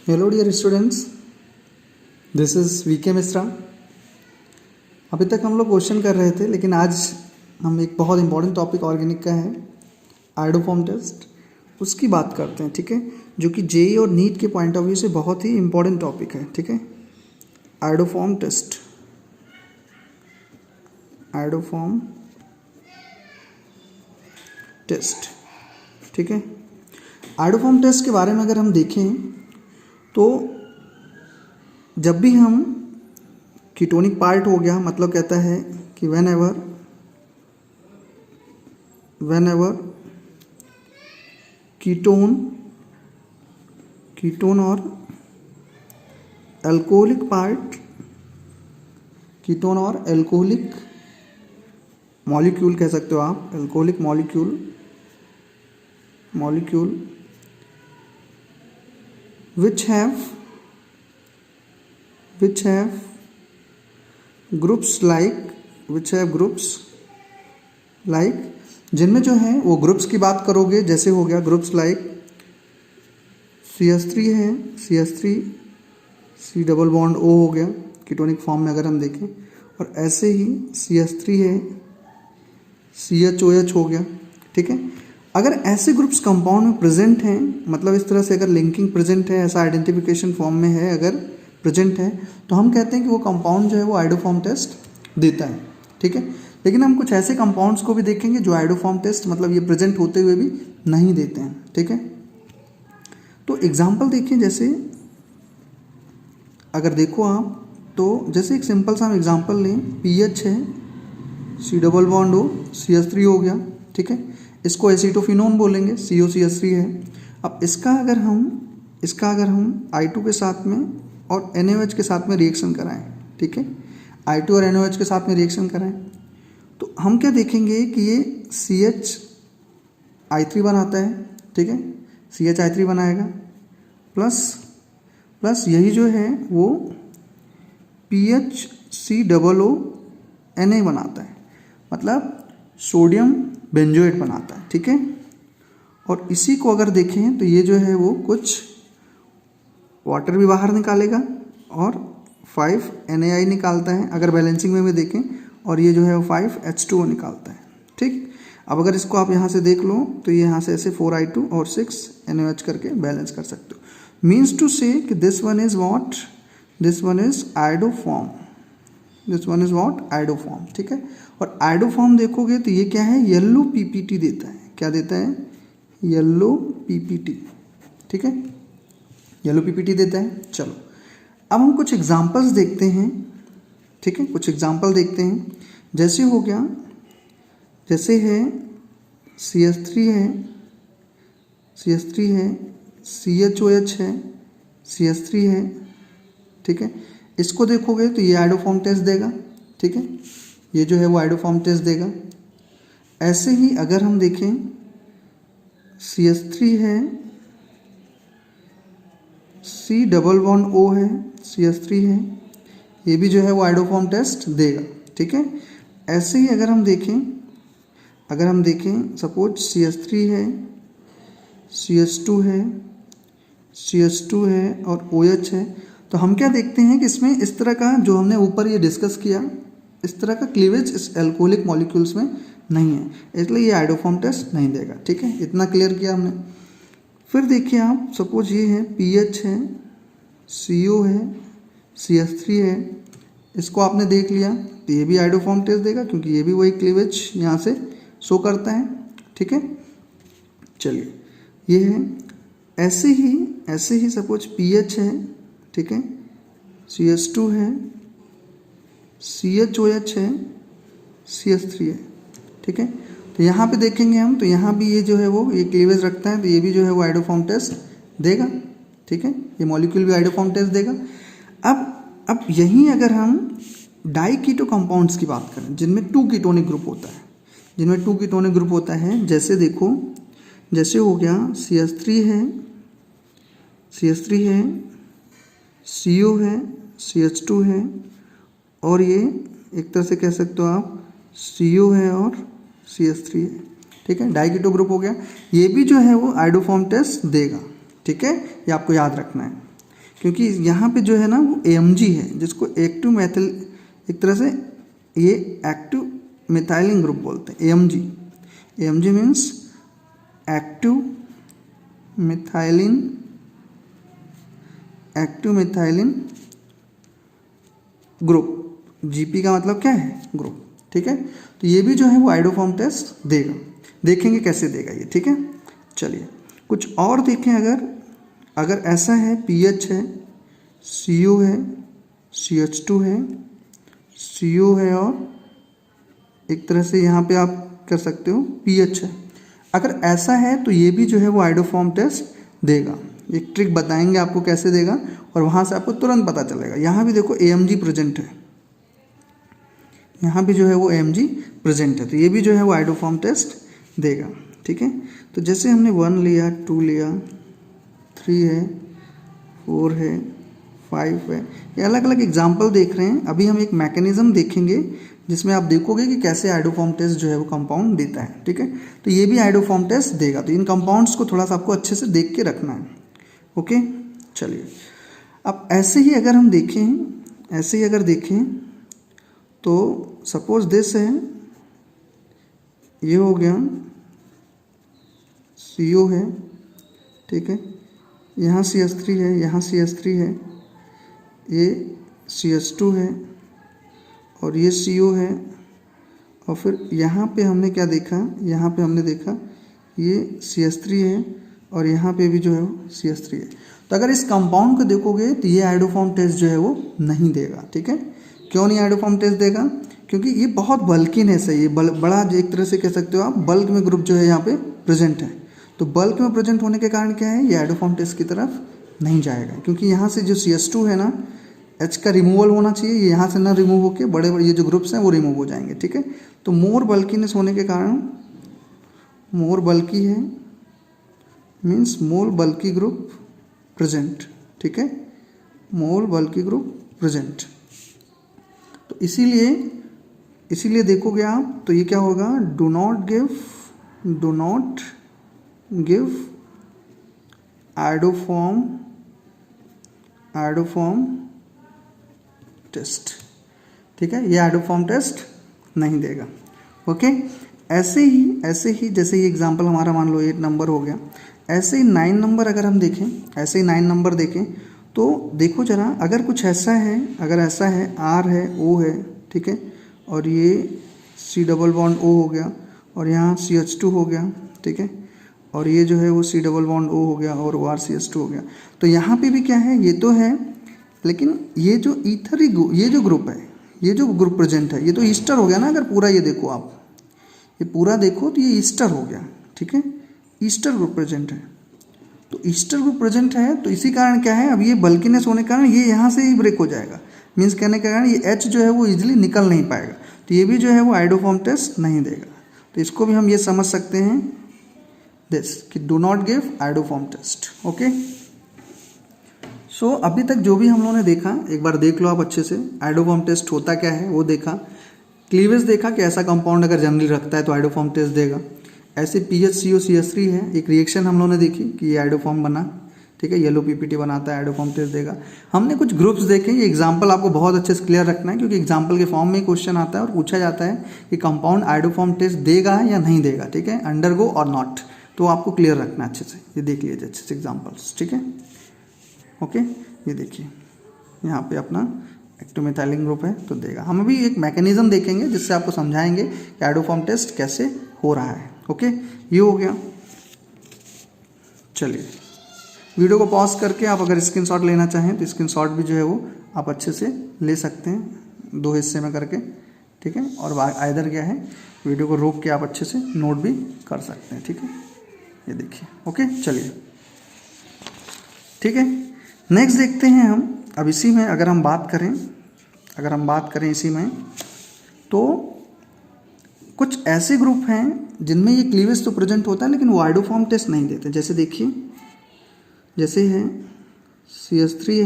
Hello dear students, this is VK Mishra. अभी तक हम लोग क्वेश्चन कर रहे थे, लेकिन आज हम एक बहुत इंपॉर्टेंट टॉपिक ऑर्गेनिक का है, आयोडोफॉर्म टेस्ट, उसकी बात करते हैं। ठीक है, जो कि जेई और नीट के पॉइंट ऑफ व्यू से बहुत ही इंपॉर्टेंट टॉपिक है। ठीक है, आयोडोफॉर्म टेस्ट, आयोडोफॉर्म टेस्ट। ठीक है, आयोडोफॉर्म टेस्ट के बारे में अगर हम देखें तो जब भी हम कीटोनिक पार्ट हो गया, मतलब कहता है कि वेन एवर कीटोन और अल्कोहलिक पार्ट, कीटोन और अल्कोहलिक मॉलिक्यूल कह सकते हो आप, alcoholic molecule which have groups like जिनमें जो है वो ग्रुप्स की बात करोगे, जैसे हो गया ग्रुप्स लाइक CH3 है, CH3 C double bond O हो गया कीटोनिक फॉर्म में अगर हम देखें, और ऐसे ही CH3 है, CHOH हो गया। ठीक है, अगर ऐसे ग्रुप्स कंपाउंड में प्रेजेंट हैं, मतलब इस तरह से अगर लिंकिंग प्रेजेंट है, ऐसा आइडेंटिफिकेशन फॉर्म में है, अगर प्रेजेंट है, तो हम कहते हैं कि वो कंपाउंड जो है वो आयोडोफॉर्म टेस्ट देता है। ठीक है, लेकिन हम कुछ ऐसे कंपाउंड्स को भी देखेंगे जो आयोडोफॉर्म टेस्ट, मतलब ये प्रेजेंट होते हुए भी नहीं देते हैं। ठीक है, तो एग्जाम्पल देखिए, जैसे अगर देखो आप, तो जैसे एक सिंपल सा हम एग्जाम्पल लें, PH है, C double bond O, CH3 हो गया। ठीक है, इसको एसीटोफिनोन बोलेंगे, COCH3 है। अब इसका अगर हम I2 के साथ में और NaOH के साथ में रिएक्शन कराएं, ठीक है, I2 और NaOH के साथ में रिएक्शन कराएं, तो हम क्या देखेंगे कि ये CHI3 बनाता है। ठीक है, CHI3 बनाएगा, प्लस यही जो है वो PHCOO Na बनाता है, मतलब सोडियम बेंजोएट बनाता है। ठीक है, और इसी को अगर देखें तो ये जो है वो कुछ वाटर भी बाहर निकालेगा और 5 NaI निकालता है अगर बैलेंसिंग में भी देखें, और ये जो है वो 5 H2O निकालता है। ठीक, अब अगर इसको आप यहाँ से देख लो तो ये यहाँ से ऐसे 4I2 और 6 NaOH करके बैलेंस कर सकते हो। मीन्स टू से कि this one is iodoform, iodoform. ठीक है, और आयोडोफॉर्म देखोगे तो ये क्या है, येलो PPT देता है। क्या देता है? Yellow PPT। ठीक है, येलो PPT देता है। चलो अब हम कुछ एग्जांपल्स देखते हैं। ठीक है, कुछ एग्जांपल देखते हैं। जैसे हो गया, जैसे है CH3 है, CHOH है, CH3 है। ठीक है, इसको देखोगे तो ये आयोडोफॉर्म टेस्ट देगा। ठीक है, ये जो है वो आयोडोफॉर्म टेस्ट देगा। ऐसे ही अगर हम देखें, CH3 है, C डबल बॉन्ड O है, CH3 है, ये भी जो है वो आयोडोफॉर्म टेस्ट देगा। ठीक है, ऐसे ही अगर हम देखें सपोज CH3 है, CH2 है और OH है, तो हम क्या देखते हैं कि इसमें इस तरह का जो हमने ऊपर ये डिस्कस किया, इस तरह का क्लीवेज इस एल्कोहलिक मॉलिक्यूल्स में नहीं है, इसलिए ये आयोडोफॉर्म टेस्ट नहीं देगा। ठीक है, इतना क्लियर किया हमने। फिर देखिए आप, सपोज ये है PH है, CO है, CH3 है, इसको आपने देख लिया तो ये भी आयोडोफॉर्म टेस्ट देगा, क्योंकि ये भी वही क्लीवेज यहाँ से शो करता है। ठीक है, चलिए ये है। ऐसे ही सपोज PH है, ठीक है, CH2 है, CHOH है, CH3 है। ठीक है, तो यहाँ पे देखेंगे हम, तो यहाँ भी ये जो है वो ये क्लीवेज रखता है, तो ये भी जो है वो आयोडोफॉर्म टेस्ट देगा। ठीक है, ये मॉलिक्यूल भी आयोडोफॉर्म टेस्ट देगा। अब यहीं अगर हम डाई कीटो कंपाउंड्स की बात करें, जिनमें 2 कीटोनिक ग्रुप होता है, जैसे देखो, जैसे हो गया CH3 है, CO है, CH2 है, और ये एक तरह से कह सकते हो आप CO है और CH3 है। ठीक है, डाइकीटो ग्रुप हो गया, ये भी जो है वो आयोडोफॉर्म टेस्ट देगा। ठीक है, ये आपको याद रखना है। क्योंकि यहाँ पे जो है ना वो AMG है, जिसको एक्टिव मैथिल, एक तरह से ये एक्टिव मिथाइलिन ग्रुप बोलते हैं, AMG। AMG means active methylene group. GP का मतलब क्या है? ग्रुप, ठीक है। तो ये भी जो है वो आइडोफॉर्म टेस्ट देगा, देखेंगे कैसे देगा ये, ठीक है। चलिए कुछ और देखें। अगर ऐसा है, pH है, CO है, CH2 है, CO है, और एक तरह से यहाँ पे आप कर सकते हो pH है। अगर ऐसा है तो ये भी जो है वो आइडोफॉर्म टेस्ट देगा। एक ट्रिक बताएंगे आपको कैसे देगा, और वहाँ से आपको तुरंत पता चलेगा। यहाँ भी देखो AMG प्रेजेंट है, यहाँ भी जो है वो AMG प्रेजेंट है, तो ये भी जो है वो आइडोफॉर्म टेस्ट देगा, ठीक है। तो जैसे हमने 1 लिया, 2 लिया, 3 है, 4 है, 5 है, ये अलग अलग एग्जाम्पल देख रहे हैं। अभी हम एक मैकेनिज्म देखेंगे जिसमें आप देखोगे कि कैसे आइडोफॉर्म टेस्ट जो है वो कंपाउंड देता है, ठीक है। तो ये भी आइडोफॉर्म टेस्ट देगा। तो इन कंपाउंड्स को थोड़ा सा आपको अच्छे से देख के रखना है, ओके। चलिए अब ऐसे ही अगर हम देखें, तो सपोज दिस है, ये हो गया CO है, ठीक है, यहाँ CH3 है, यहाँ CH3 है, ये CH2 है, और ये CO है, और फिर यहाँ पे हमने क्या देखा, यहाँ पे हमने देखा ये CH3 है, और यहाँ पे भी जो है वो CH3 है। तो अगर इस कंपाउंड को देखोगे तो ये आइडोफॉर्म टेस्ट जो है वो नहीं देगा, ठीक है। क्यों नहीं आइडोफॉर्म टेस्ट देगा? क्योंकि ये बहुत बल्कीनेस है, ये बड़ा एक तरह से कह सकते हो आप, बल्क में ग्रुप जो है यहाँ पे प्रेजेंट है। तो बल्क में प्रेजेंट होने के कारण क्या है, ये आइडोफॉर्म टेस्ट की तरफ नहीं जाएगा, क्योंकि यहाँ से जो CH2 है ना, H का रिमूवल होना चाहिए, ये यहाँ से ना रिमूव होकर बड़े ये जो ग्रुप्स हैं वो रिमूव हो जाएंगे, ठीक है। तो मोर बल्कीनेस होने के कारण, मोर बल्की है मीन्स मोर बल्की ग्रुप प्रेजेंट, ठीक है, मोर बल्की ग्रुप प्रेजेंट। तो इसीलिए देखोगे आप तो ये क्या होगा, do not give iodoform test, ठीक है, ये आइडोफॉर्म टेस्ट नहीं देगा, ओके। ऐसे ही जैसे ये एग्जांपल हमारा मान लो 8 नंबर हो गया, ऐसे ही 9 नंबर अगर हम देखें, ऐसे ही 9 नंबर देखें तो देखो जरा, अगर कुछ ऐसा है, R है, O है, ठीक है, और ये C डबल बॉन्ड O हो गया, और यहाँ CH2 हो गया, ठीक है, और ये जो है वो C डबल बॉन्ड O हो गया, और ORCH2 हो गया। तो यहाँ पे भी क्या है, ये तो है, लेकिन ये जो ये जो ग्रुप है, ये जो ग्रुप प्रेजेंट है, ये तो ईस्टर हो गया ना। अगर पूरा ये देखो आप, ये पूरा देखो तो ये ईस्टर हो गया, ठीक है, ईस्टर ग्रुप प्रेजेंट है। तो ईस्टर ग्रुप प्रेजेंट है, तो इसी कारण क्या है, अब ये बल्कीनेस होने के कारण ये यहाँ से ही ब्रेक हो जाएगा, मीन्स कहने के कारण ये H जो है वो इजीली निकल नहीं पाएगा। तो ये भी जो है वो आइडोफॉर्म टेस्ट नहीं देगा। तो इसको भी हम ये समझ सकते हैं दिस, कि do not give iodoform test, okay. So अभी तक जो भी हम लोगों ने देखा, एक बार देख लो आप अच्छे से। आइडोफॉर्म टेस्ट होता क्या है वो देखा, क्लीवेज देखा कि ऐसा कंपाउंड अगर जनरली रखता है तो आइडोफॉर्म टेस्ट देगा। ऐसे PHCO CH3 है, एक रिएक्शन हम लोगों ने देखी कि ये आइडोफॉर्म बना, ठीक है, येलो PPT बनाता है, आइडोफॉर्म टेस्ट देगा। हमने कुछ ग्रुप्स देखे, ये एग्जाम्पल आपको बहुत अच्छे से क्लियर रखना है, क्योंकि एग्जाम्पल के फॉर्म में क्वेश्चन आता है और पूछा जाता है कि कंपाउंड आइडोफॉर्म टेस्ट देगा या नहीं देगा, ठीक है, अंडरगो और नॉट। तो आपको क्लियर रखना है अच्छे से, ये देख लीजिए अच्छे से एग्जाम्पल्स, ठीक है, ओके। ये देखिए यहाँ पे अपना एक्टोमिथाइलिन ग्रुप है तो देगा। हम अभी एक मैकेनिज्म देखेंगे जिससे आपको समझाएंगे कि आइडोफॉर्म टेस्ट कैसे हो रहा है, ओके। ये हो गया। चलिए वीडियो को पॉज करके आप अगर स्क्रीनशॉट लेना चाहें तो स्क्रीनशॉट भी जो है वो आप अच्छे से ले सकते हैं, 2 हिस्से में करके, ठीक है। और आइदर क्या है, वीडियो को रोक के आप अच्छे से नोट भी कर सकते हैं, ठीक है। ये देखिए, ओके। चलिए ठीक है, नेक्स्ट देखते हैं हम। अब इसी में अगर हम बात करें इसी में, तो कुछ ऐसे ग्रुप हैं जिनमें ये क्लीवेज तो प्रेजेंट होता है लेकिन वो आइडोफॉर्म टेस्ट नहीं देते। जैसे देखिए, जैसे है CH3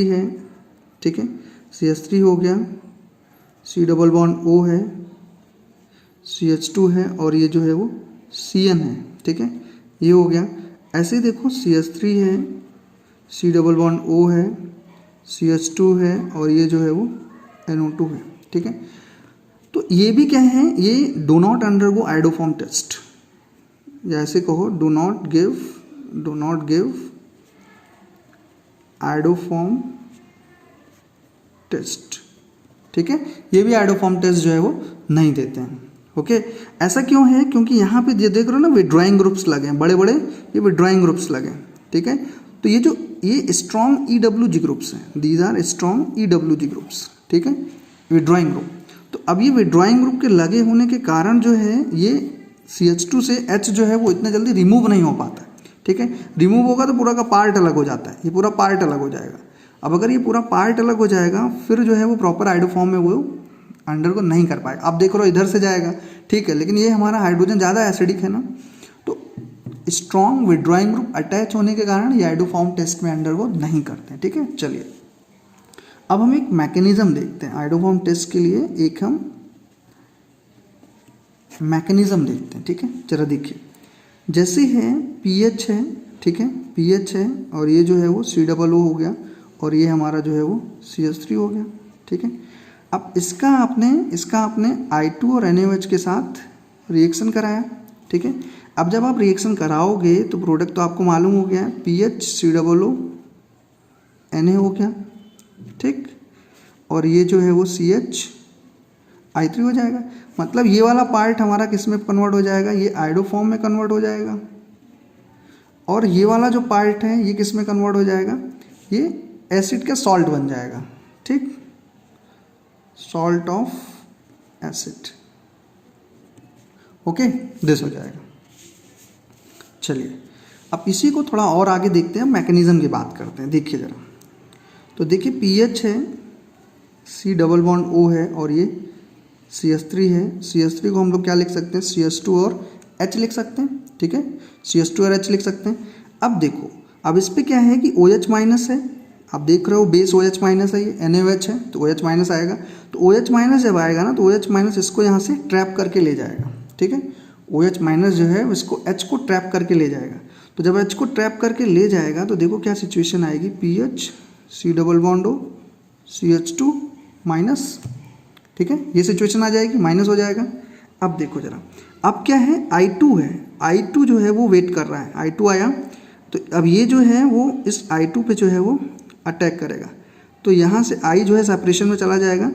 है, ठीक है, CH3 हो गया, C डबल बॉन्ड O है, CH2 है, और ये जो है वो CN है, ठीक है, ये हो गया। ऐसे ही देखो CH3 है, C डबल बॉन्ड O है, CH2 है और ये जो है वो NO2 है, ठीक है। तो ये भी क्या है, ये do not undergo iodoform test, या ऐसे कहो do not give iodoform test, ठीक है। ये भी आइडोफॉर्म टेस्ट जो है वो नहीं देते हैं, ओके। ऐसा क्यों है, क्योंकि यहाँ पे ये देख रहे हो ना विड्रॉइंग ग्रुप्स लगे हैं, बड़े बड़े ये विड्रॉइंग ग्रुप्स लगे हैं, ठीक है। तो ये स्ट्रॉन्ग EWG ग्रुप्स हैं, these are strong EWG groups, ठीक है, विड्रॉइंग ग्रुप। तो अब ये विड्रॉइंग ग्रुप के लगे होने के कारण जो है ये CH2 से H जो है वो इतना जल्दी रिमूव नहीं हो पाता है, ठीक है। रिमूव होगा तो पूरा का पार्ट अलग हो जाता है, ये पूरा पार्ट अलग हो जाएगा। अब अगर ये पूरा पार्ट अलग हो जाएगा फिर जो है वो प्रॉपर आइडोफॉर्म में वो अंडर को नहीं कर पाएगा। आप देख रहे हो इधर से जाएगा, ठीक है, लेकिन ये हमारा हाइड्रोजन ज़्यादा एसिडिक है ना, तो स्ट्रॉन्ग विड्रॉइंग ग्रुप अटैच होने के कारण ये आइडोफॉर्म टेस्ट में अंडर को नहीं करते हैं, ठीक है। चलिए अब हम एक मैकेनिज्म देखते हैं आइडोफॉर्म टेस्ट के लिए, एक हम मैकेनिज्म देखते हैं, ठीक है। जरा देखिए, जैसे है पीएच है, ठीक है, पीएच है और ये जो है वो COO हो गया और ये हमारा जो है वो CH3 हो गया, ठीक है। अब इसका आपने I2 और NaOH के साथ रिएक्शन कराया, ठीक है। अब जब आप रिएक्शन कराओगे तो प्रोडक्ट तो आपको मालूम हो गया है, PH COO Na हो गया, ठीक, और ये जो है वो CH3 हो जाएगा। मतलब ये वाला पार्ट हमारा किस में कन्वर्ट हो जाएगा, ये आइडोफॉर्म में कन्वर्ट हो जाएगा, और ये वाला जो पार्ट है ये किस में कन्वर्ट हो जाएगा, ये एसिड का सॉल्ट बन जाएगा, ठीक, salt of acid, okay, this हो जाएगा। चलिए अब इसी को थोड़ा और आगे देखते हैं, मैकेनिज्म की बात करते हैं। देखिए ज़रा, तो देखिए पीएच है, C डबल बॉन्ड O है और ये CH3 है। CH3 को हम लोग क्या लिख सकते हैं, CH2 और H लिख सकते हैं, ठीक है, CH2 और H लिख सकते हैं। अब देखो, अब इस पर क्या है कि OH माइनस है, आप देख रहे हो बेस OH माइनस है, ये NaOH है तो OH माइनस आएगा। तो OH माइनस जब आएगा ना तो OH माइनस इसको यहाँ से ट्रैप करके ले जाएगा, ठीक है। OH माइनस जो है इसको H को ट्रैप करके ले जाएगा। तो जब H को ट्रैप करके ले जाएगा तो देखो क्या सिचुएशन आएगी, PH C double bond O CH2 minus, ठीक है, ये सिचुएशन आ जाएगी, माइनस हो जाएगा। अब देखो जरा, अब क्या है, I2 है, I2 जो है वो वेट कर रहा है, I2 आया तो अब ये जो है वो इस I2 पे जो है वो अटैक करेगा। तो यहाँ से I जो है सेपरेशन में चला जाएगा।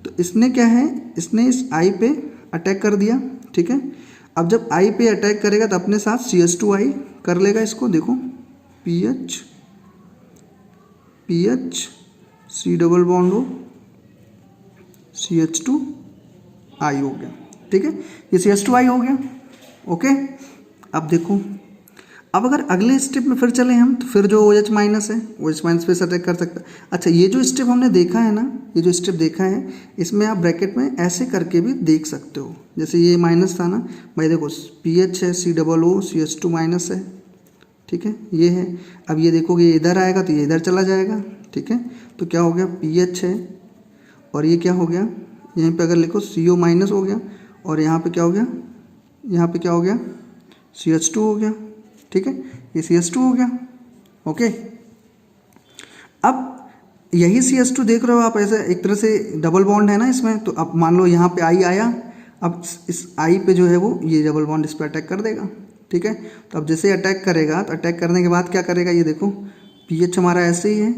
तो इसने क्या है, इसने इस I पे अटैक कर दिया, ठीक है। अब जब I पे अटैक करेगा तो अपने साथ CH2I कर लेगा इसको, देखो PH C double bond O CH2I हो गया, ठीक है, ये CH2I हो गया, ओके। अब देखो, अब अगर अगले स्टेप में फिर चले हम तो फिर जो OH माइनस है, OH माइनस पे अटैक कर सकता है। अच्छा, ये जो स्टेप हमने देखा है ना, ये जो स्टेप देखा है इसमें आप ब्रैकेट में ऐसे करके भी देख सकते हो, जैसे ये माइनस था ना भाई, देखो PH है C double O CH2 minus है, ठीक है, ये है। अब ये देखोगे ये इधर आएगा तो ये इधर चला जाएगा, ठीक है। तो क्या हो गया, PH है और ये क्या हो गया, यहीं पे अगर लिखो CO माइनस हो गया और यहाँ पे क्या हो गया, यहाँ पे क्या हो गया, CH2 हो गया, ठीक है, ये CH2 हो गया, ओके। अब यही CH2 देख रहे हो आप, ऐसे एक तरह से डबल बॉन्ड है ना इसमें, तो अब मान लो यहाँ पे I आया, अब इस I पे जो है वो ये डबल बॉन्ड इस पर अटैक कर देगा, ठीक है। तो अब जैसे अटैक करेगा तो अटैक करने के बाद क्या करेगा, ये देखो PH हमारा ऐसे ही है,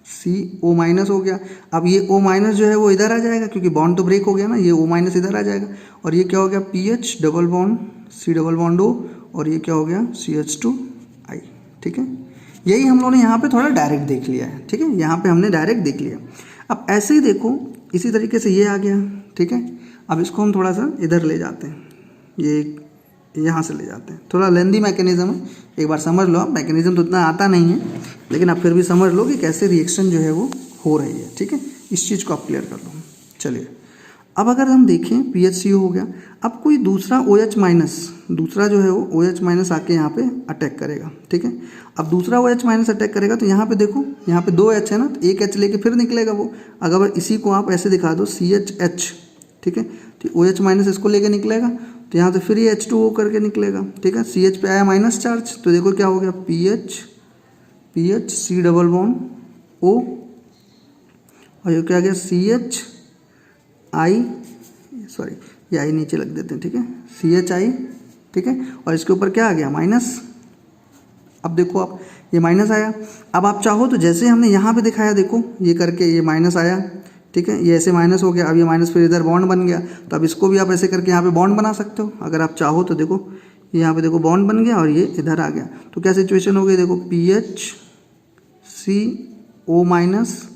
CO माइनस हो गया। अब ये O माइनस जो है वो इधर आ जाएगा क्योंकि बॉन्ड तो ब्रेक हो गया ना, ये O माइनस इधर आ जाएगा और ये क्या हो गया, PH double bond C double bond O और ये क्या हो गया, CH2I, ठीक है। यही हम लोगों ने यहाँ पे थोड़ा डायरेक्ट देख लिया है, ठीक है, यहाँ पे हमने डायरेक्ट देख लिया। अब ऐसे ही देखो, इसी तरीके से ये आ गया, ठीक है। अब इसको हम थोड़ा सा इधर ले जाते हैं, ये यहाँ से ले जाते हैं, थोड़ा लेंदी मैकेनिज्म है, एक बार समझ लो आप। मैकेनिज्म तो उतना आता नहीं है लेकिन आप फिर भी समझ लो कि कैसे रिएक्शन जो है वो हो रही है, ठीक है। इस चीज़ को आप क्लियर कर लो। चलिए अब अगर हम देखें PHCO हो गया, अब कोई दूसरा OH माइनस, दूसरा जो है वो OH माइनस आके यहाँ पे अटैक करेगा, ठीक है। अब दूसरा OH माइनस अटैक करेगा तो यहाँ पे देखो, यहाँ पे 2 H है ना, तो एक H लेके फिर निकलेगा वो। अगर इसी को आप ऐसे दिखा दो CHH, ठीक है, तो OH माइनस इसको लेके निकलेगा तो यहाँ से फिर ये H2O करके निकलेगा, ठीक है। CH पे आया माइनस चार्ज तो देखो क्या हो गया, PH PH C double bond O, और ये क्या गया CH I, सॉरी ये I नीचे लग देते हैं, ठीक है, CHI, ठीक है, और इसके ऊपर क्या आ गया माइनस। अब देखो आप ये माइनस आया। अब आप चाहो तो जैसे हमने यहाँ पे दिखाया, देखो ये करके ये माइनस आया, ठीक है, ये ऐसे माइनस हो गया। अब ये माइनस फिर इधर बॉन्ड बन गया, तो अब इसको भी आप ऐसे करके यहाँ पे बॉन्ड बना सकते हो अगर आप चाहो तो। देखो यहाँ पे देखो बॉन्ड बन गया और ये इधर आ गया, तो क्या सिचुएशन हो गई, देखो PH C O माइनस,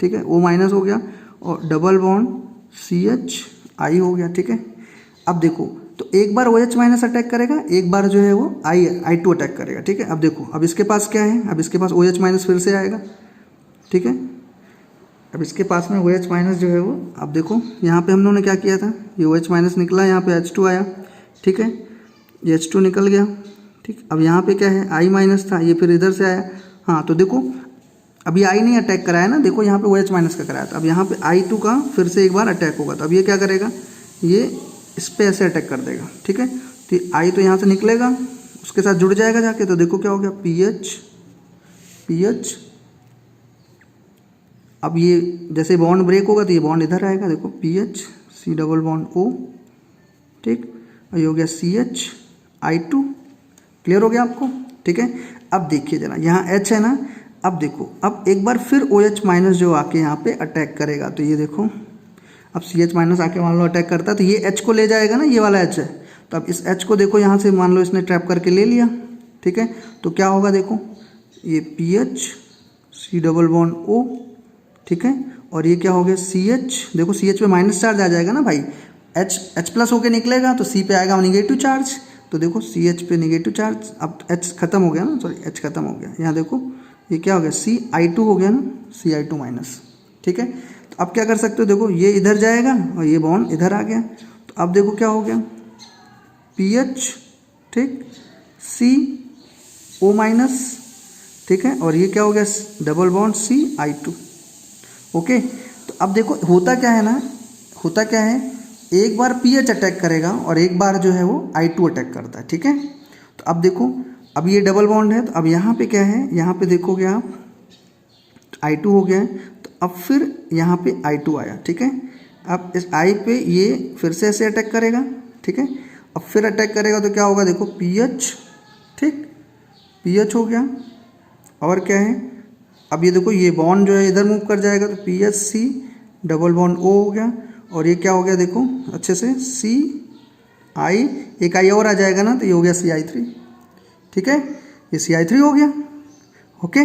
ठीक है, O माइनस हो गया, और डबल बॉन्ड CH I हो गया, ठीक है। अब देखो तो एक बार OH माइनस अटैक करेगा, एक बार जो है वो I2 अटैक करेगा, ठीक है। अब देखो अब इसके पास क्या है, अब इसके पास OH माइनस फिर से आएगा, ठीक है। अब इसके पास में OH माइनस जो है वो, अब देखो यहाँ पे हम लोगों ने क्या किया था, ये OH माइनस निकला, यहाँ पे H2 आया, ठीक है, ये H2 निकल गया, ठीक। अब यहाँ पे क्या है, I माइनस था, ये फिर इधर से आया। हाँ तो देखो अभी I नहीं अटैक कराया ना, देखो यहाँ पे OH माइनस का कराया था। अब यहाँ पे I2 का फिर से एक बार अटैक होगा, तो अब ये क्या करेगा, ये इस पे ऐसे अटैक कर देगा, ठीक है। तो I तो यहाँ से निकलेगा, उसके साथ जुड़ जाएगा जाके, तो देखो क्या हो गया, PH, अब ये जैसे बॉन्ड ब्रेक होगा तो ये बॉन्ड इधर आएगा, देखो PH C double bond O, ठीक, और ये हो गया CH I2। क्लियर हो गया आपको, ठीक है। अब देखिए जरा यहाँ H है ना, अब देखो अब एक बार फिर OH माइनस जो आके यहाँ पे अटैक करेगा, तो ये देखो अब CH माइनस आके मान लो अटैक करता है, तो ये H को ले जाएगा ना, ये वाला H है, तो अब इस H को देखो यहाँ से मान लो इसने ट्रैप करके ले लिया, ठीक है, तो क्या होगा, देखो ये PH C double bond O, ठीक है, और ये क्या हो गया CH, देखो CH पे माइनस चार्ज आ जाएगा ना भाई, H प्लस होके निकलेगा तो C पे आएगा नेगेटिव चार्ज, तो देखो CH पे नेगेटिव चार्ज, अब H खत्म हो गया ना, सॉरी H खत्म हो गया, यहाँ देखो ये क्या हो गया, CI2 हो गया ना, CI2 माइनस, ठीक है। तो अब क्या कर सकते हो, देखो ये इधर जाएगा और ये बॉन्ड इधर आ गया, तो अब देखो क्या हो गया, PH, ठीक, CO माइनस, ठीक है, और ये क्या हो गया, डबल बॉन्ड CI2, ओके। तो अब देखो होता क्या है ना, होता क्या है, एक बार PH अटैक करेगा और एक बार जो है वो I2 अटैक करता है, ठीक है। तो अब देखो अब ये डबल बॉन्ड है, तो अब यहाँ पे क्या है, यहाँ पे देखोगे आप I2 हो गया है, तो अब फिर यहाँ पे I2 आया, ठीक है। अब इस I पे ये फिर से ऐसे अटैक करेगा, ठीक है, अब फिर अटैक करेगा तो क्या होगा, देखो PH, ठीक, PH हो गया, और क्या है, अब ये देखो ये बॉन्ड जो है इधर मूव कर जाएगा, तो PH C double bond O हो गया, और ये क्या हो गया, देखो अच्छे से CI, एक I और आ जाएगा ना, तो ये हो गया CI3, ठीक है, ये CI3 हो गया, ओके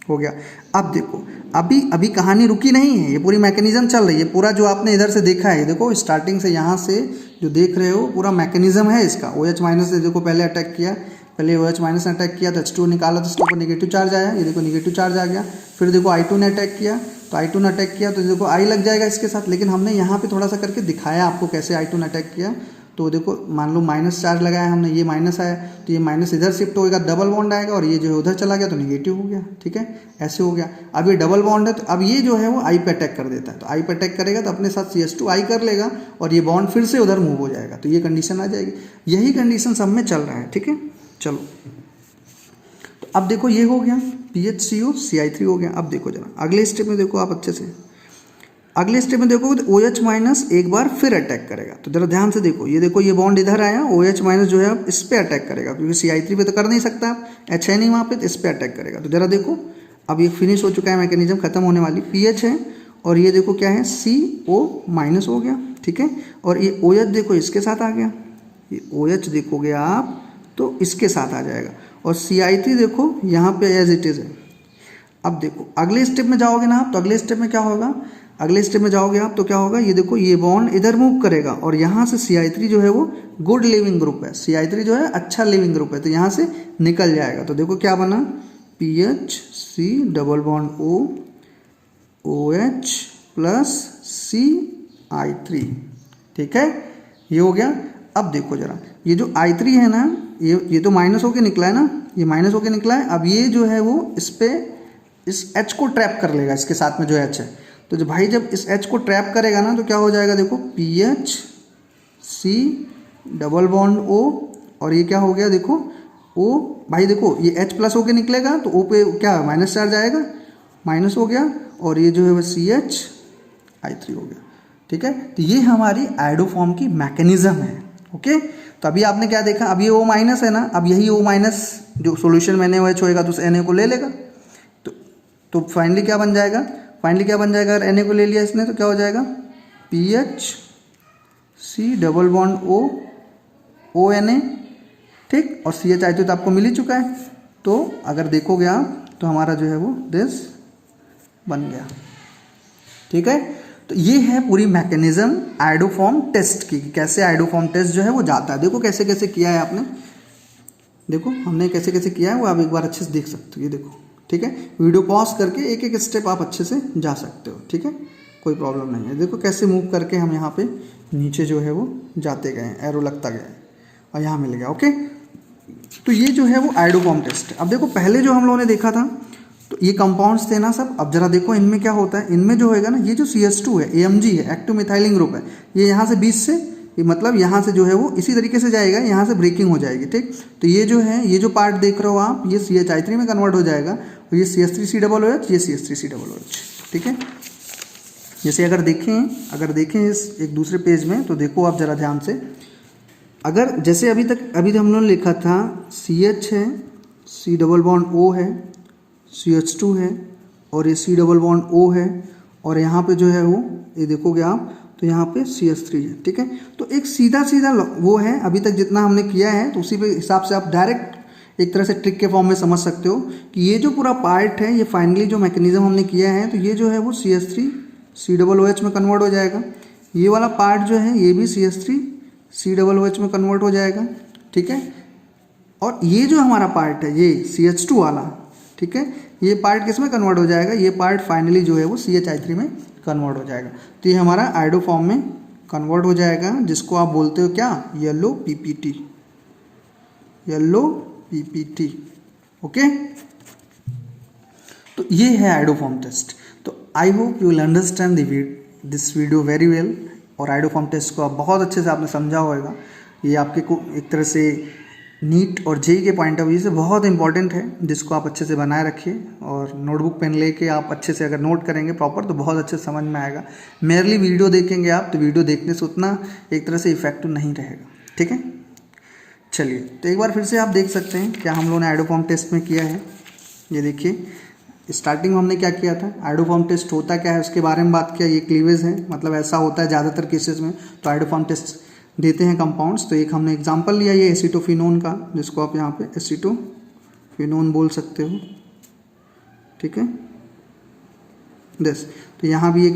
हो गया। अब देखो अभी कहानी रुकी नहीं है, ये पूरी मैकेनिज्म चल रही है, पूरा जो आपने इधर से देखा है, देखो स्टार्टिंग से यहाँ से जो देख रहे हो पूरा मैकेनिज्म है इसका। OH माइनस ने देखो पहले अटैक किया, पहले OH माइनस ने अटैक किया तो H2 निकाला तो इसके ऊपर नेगेटिव चार्ज आया, ये देखो नेगेटिव चार्ज आ गया। फिर देखो I2 ने अटैक किया, तो I2 ने अटैक किया तो देखो I लग जाएगा इसके साथ, लेकिन हमने यहाँ पे थोड़ा सा करके दिखाया आपको कैसे I2 ने अटैक किया। तो देखो मान लो माइनस चार्ज लगाया हमने, ये माइनस आया तो ये माइनस इधर शिफ्ट होएगा, डबल बॉन्ड आएगा, और ये जो है उधर चला गया तो नेगेटिव हो गया, ठीक है, ऐसे हो गया। अब ये डबल बॉन्ड है तो अब ये जो है वो I पे अटैक कर देता है, तो I पे अटैक करेगा तो अपने साथ CH2I कर लेगा और ये बॉन्ड फिर से उधर मूव हो जाएगा, तो ये कंडीशन आ जाएगी। यही कंडीशन सब में चल रहा है, ठीक है। चलो तो अब देखो ये हो गया PHCO CI3 हो गया। अब देखो जरा अगले स्टेप में देखो आप अच्छे से, अगले स्टेप में देखो तो OH माइनस एक बार फिर अटैक करेगा, तो जरा ध्यान से देखो, ये देखो ये बॉन्ड इधर आया, OH माइनस जो है अब इस पे अटैक करेगा, क्योंकि CI3 पे तो कर नहीं सकता आप, H है नहीं वहाँ पे, तो इस पे अटैक करेगा। तो जरा देखो अब ये फिनिश हो चुका है, मैकेनिज्म खत्म होने वाली, PH है और ये देखो क्या है CO माइनस हो गया, ठीक है, और ये OH देखो इसके साथ आ गया, ये OH देखोगे आप तो इसके साथ आ जाएगा, और CI3 देखो यहाँ पे एज इट इज़ है। अब देखो अगले स्टेप में जाओगे ना आप, तो अगले स्टेप में क्या होगा, अगले स्टेप में जाओगे आप तो क्या होगा, ये देखो ये बॉन्ड इधर मूव करेगा और यहाँ से CI3 जो है वो गुड लिविंग ग्रुप है, CI3 जो है अच्छा लिविंग ग्रुप है, तो यहाँ से निकल जाएगा। तो देखो क्या बना, PHC double bond O OH plus CI3, ठीक है, ये हो गया। अब देखो जरा ये जो I3 है ना, ये तो माइनस होके निकला है ना, ये माइनस होके निकला है। अब ये जो है वो इस पे इस H को ट्रैप कर लेगा, इसके साथ में जो H है, तो जो भाई जब इस H को ट्रैप करेगा ना तो क्या हो जाएगा, देखो PHC डबल बॉन्ड O और ये क्या हो गया, देखो ओ भाई देखो ये H प्लस होके निकलेगा तो O पे क्या माइनस चार्ज आएगा, माइनस हो गया, और ये जो है वो CH(I3) हो गया। ठीक है, तो ये हमारी आयोडोफॉर्म की मैकेनिज्म है। ओके, तो अभी आपने क्या देखा, अब ये O माइनस है ना, अब यही O माइनस जो सोल्यूशन में NaOH होएगा तो उस Na को ले लेगा, तो फाइनली क्या बन जाएगा, अगर Na को ले लिया इसने तो क्या हो जाएगा, PHC double bond O ONA, ठीक, और CH(I3) तो आपको मिल ही चुका है। तो अगर देखोगे आप तो हमारा जो है वो दिस बन गया। ठीक है, तो ये है पूरी मैकेनिज्म आयोडोफॉर्म टेस्ट की, कैसे आयोडोफॉर्म टेस्ट जो है वो जाता है। देखो कैसे कैसे किया है आपने, देखो हमने कैसे कैसे किया है वो आप एक बार अच्छे से देख सकते हो। ये देखो, ठीक है, वीडियो पॉज करके एक एक स्टेप आप अच्छे से जा सकते हो। ठीक है, कोई प्रॉब्लम नहीं है। देखो कैसे मूव करके हम यहाँ पे नीचे जो है वो जाते गए, एरो लगता गया और यहाँ मिल गया। ओके, तो ये जो है वो आयोडोफॉर्म टेस्ट है। अब देखो पहले जो हम लोगों ने देखा था तो ये कंपाउंड्स थे ना सब। अब जरा देखो इनमें क्या होता है, इनमें जो होएगा ना, ये जो CH2 है AMG है, एक्टिव मिथाइलिंग ग्रुप है, ये यहाँ से 20 से ये मतलब यहाँ से जो है वो इसी तरीके से जाएगा, यहाँ से ब्रेकिंग हो जाएगी। ठीक, तो ये जो है, ये जो पार्ट देख रहे हो आप, ये CH(I3) में कन्वर्ट हो जाएगा और ये CH3COOH, ये CH3COOH। ठीक है, जैसे अगर देखें इस एक दूसरे पेज में तो देखो आप जरा ध्यान से, अगर जैसे अभी हम लोगों ने लिखा था CH है, C डबल बॉन्ड O है, CH2 है और ये C डबल बॉन्ड O है, और यहाँ पे जो है वो ये देखोगे आप तो यहाँ पे CH3 है। ठीक है, तो एक सीधा वो है, अभी तक जितना हमने किया है तो उसी पे हिसाब से आप डायरेक्ट एक तरह से ट्रिक के फॉर्म में समझ सकते हो कि ये जो पूरा पार्ट है, ये फाइनली जो मैकेनिज्म हमने किया है तो ये जो है वो CH3COOH में कन्वर्ट हो जाएगा। ये वाला पार्ट जो है ये भी CH3COOH में कन्वर्ट हो जाएगा। ठीक है, और ये जो हमारा पार्ट है ये CH2 वाला, ठीक है, ये पार्ट किस में कन्वर्ट हो जाएगा, ये पार्ट फाइनली जो है वो CH(I3) में कन्वर्ट हो जाएगा। तो ये हमारा आयोडोफॉर्म में कन्वर्ट हो जाएगा, जिसको आप बोलते हो क्या, येलो PPT। ओके, तो ये है आयोडोफॉर्म टेस्ट। तो I hope you will understand this video very well, और आयोडोफॉर्म टेस्ट को आप बहुत अच्छे से आपने समझा होगा। ये आपके को एक तरह से नीट और जेई के पॉइंट ऑफ व्यू से बहुत इंपॉर्टेंट है, जिसको आप अच्छे से बनाए रखिए, और नोटबुक पेन लेके आप अच्छे से अगर नोट करेंगे प्रॉपर तो बहुत अच्छे से समझ में आएगा। मेरली वीडियो देखेंगे आप तो वीडियो देखने से उतना एक तरह से इफेक्टिव नहीं रहेगा। ठीक है, चलिए तो एक बार फिर से आप देख सकते हैं क्या हम लोगों ने आयोडोफॉर्म टेस्ट में किया है। ये देखिए, स्टार्टिंग में हमने क्या किया था, आयोडोफॉर्म टेस्ट होता क्या है उसके बारे में बात किया। ये क्लीवेज है, मतलब ऐसा होता है ज़्यादातर केसेस में, तो आयोडोफॉर्म टेस्ट देते हैं कंपाउंड्स। तो एक हमने एग्जांपल लिया ये एसीटोफिनोन का, जिसको आप यहाँ पे एसीटोफिनोन बोल सकते हो। ठीक है, दिस, तो यहाँ भी ये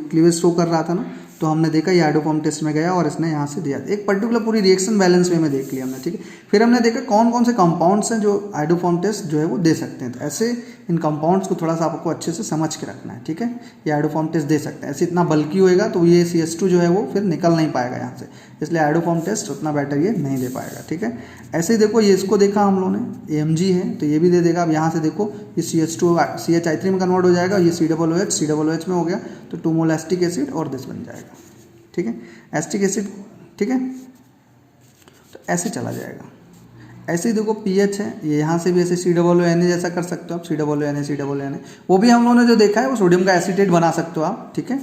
क्लीवेज शो कर रहा था ना, तो हमने देखा ये आयोडोफॉर्म टेस्ट में गया और इसने यहाँ से दिया, एक पर्टिकुलर पूरी रिएक्शन बैलेंस वे में देख लिया हमने। ठीक है, फिर हमने देखा कौन कौन से कंपाउंड्स हैं जो आयोडोफॉर्म टेस्ट जो है वो दे सकते हैं। तो ऐसे इन कंपाउंड्स को थोड़ा सा आपको अच्छे से समझ के रखना है। ठीक है, ये आयोडोफॉर्म टेस्ट दे सकते हैं। ऐसे इतना बल्कि होएगा तो ये CH2 जो है वो फिर निकल नहीं पाएगा यहाँ से, इसलिए आयोडोफॉर्म टेस्ट उतना बेटर ये नहीं दे पाएगा। ठीक है, ऐसे ही देखो ये इसको देखा हम लोगों ने, AMG है तो ये भी दे देगा। अब यहाँ से देखो ये CH2 CH(I3) में कन्वर्ट हो जाएगा, ये COOH में हो गया, तो 2 मोल एसिटिक एसिड और दिस बन जाएगा। ठीक है, एसिटिक एसिड। ठीक है, तो ऐसे चला जाएगा। ऐसे ही देखो pH है, ये यहाँ से भी ऐसे COONA जैसा कर सकते हो आप, COONA, वो भी हम लोगों ने जो देखा है वो सोडियम का एसीटेट बना सकते हो आप। ठीक है,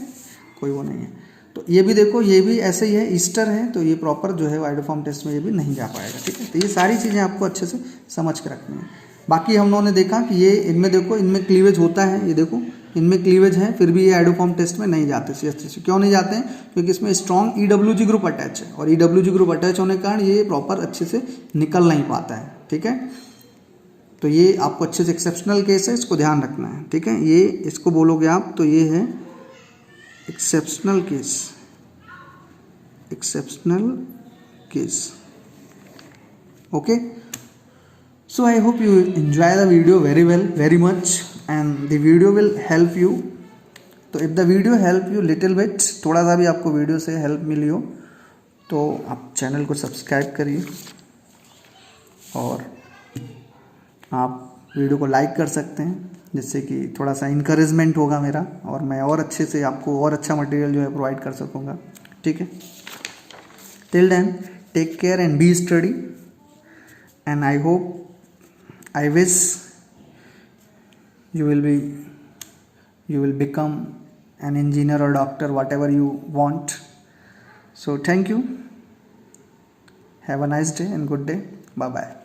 कोई वो नहीं है। तो ये भी देखो, ये भी ऐसे ही है, ईस्टर है, तो ये प्रॉपर जो है आयोडोफॉर्म टेस्ट में ये भी नहीं जा पाएगा। ठीक है, तो ये सारी चीज़ें आपको अच्छे से समझ के रखनी है। बाकी हम लोगों ने देखा कि ये इनमें देखो, इनमें क्लीवेज होता है, ये देखो इनमें क्लीवेज है, फिर भी ये आयोडोफॉर्म टेस्ट में नहीं जाते। CH3 क्यों नहीं जाते हैं, क्योंकि इसमें स्ट्रॉन्ग EWG ग्रुप अटैच है, और EWG ग्रुप अटैच होने के कारण ये प्रॉपर अच्छे से निकल नहीं पाता है। ठीक है, तो ये आपको अच्छे से एक्सेप्शनल केस है, इसको ध्यान रखना है। ठीक है, ये इसको बोलोगे आप तो ये है exceptional case. Okay, so I hope you enjoy the video very much, and the video will help you. तो if the video help you little bit, थोड़ा सा भी आपको वीडियो से हेल्प मिली हो तो आप चैनल को सब्सक्राइब करिए, और आप वीडियो को लाइक कर सकते हैं, जिससे कि थोड़ा सा इंकरेजमेंट होगा मेरा, और मैं और अच्छे से आपको और अच्छा मटेरियल जो है प्रोवाइड कर सकूँगा। ठीक है, till then take care and be study, and I wish you will become an engineer or doctor, whatever you want. So thank you. Have a nice day and good day. Bye bye.